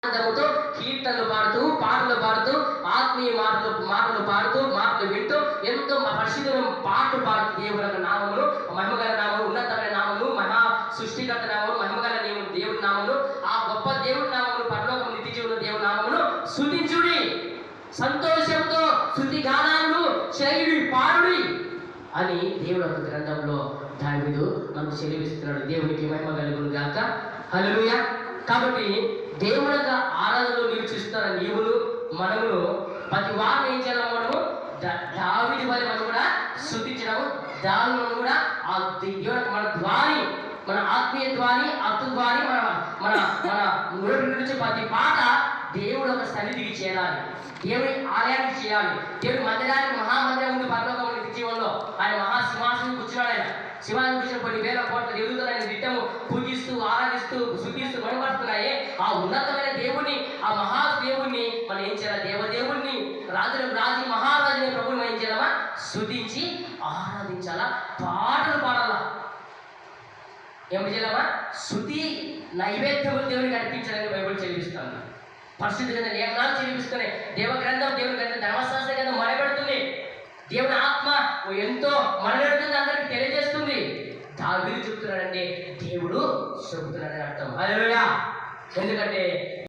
ఆనందముతో కీర్తనలు పాడుతూ, పాటలు పాడుతూ, ఆత్మీయ మాటలు పాడుతూ, మాటలు వింటూ, ఎంతో పరిశుద్ధమైన పాటలు పాడుతూ దేవుని యొక్క నామమును, మహిమగల నామము, ఉన్నతమైన నామము, మహా సృష్టికర్త నామము, మహిమగల దేవుని నామమును, ఆ గొప్ప దేవుని నామమును, పరలోకము నిత్య జీవుల దేవుని నామమును స్తుతించుడి, సంతోషంతో స్తుతి గానాలను చేయుడి, పాడుడి అని దేవుడు యొక్క గ్రంథంలో దావీదు మనకు సెలవిస్తున్నాడు. దేవునికి మహిమ కలుగును గాక. హల్లెలూయా. కాబట్టి దేవుని యొక్క ఆరాధనలో నిలిచిస్తున్న నీవులు మనమును ప్రతి వారిని ఏం చేయాలి? మనము దావీదు వలె మనం కూడా స్తుతించడము, దావీదు మనం కూడా ఆ దేవుని మన ద్వారి, మన ఆత్మీయ ద్వారి, అత్తు ద్వారి, మన మన మన నోటి నుంచి ప్రతి పాట దేవుడు ఒక సన్నిధికి చేరాలి, దేవుని ఆలయానికి చేయాలి. దేవుని మందిరానికి, మహామందిరం ఉంది పరలోకం జీవనంలో. ఆయన మహాసింహాసనం కూర్చున్నాడు. ఆయన సింహాసనం కూర్చుని కొన్ని వేల కోట్ల దేవుడుతో ఆయన నిత్యము పూజిస్తూ, ఆరాధిస్తూ, శుద్ధిస్తూ కనబడుతున్నాయి. ఆ ఉన్నతమైన దేవుణ్ణి, ఆ మహాదేవుణ్ణి మనం ఏం చేయాలి? దేవదేవుణ్ణి, రాజులకు రాజు, మహారాజుని ప్రభుని ఏం చేయాలమా? స్తుతించి ఆరాధించాలా, పాటలు పాడాలా. ఏమి చేయాలమా? స్తుతి నైవేద్యములు దేవునికి అర్పించాలని బైబిల్ చెల్లిస్తాను. పరిశుద్ధ గ్రంథం లేఖనాలు చెల్లిస్తున్నాయి. దేవగ్రంథం, దేవుని గ్రంథం, ధర్మశాస్త్ర గ్రంథం మొరపెడుతుంది. దేవుని ఆత్మ ఎంతో మనగడుతుంది, అందరికి తెలియజేస్తుంది. దావీదు చెప్తున్నాడంటే దేవుడు చెబుతున్నాడని అర్థం. హల్లెలూయా. ఎందుకంటే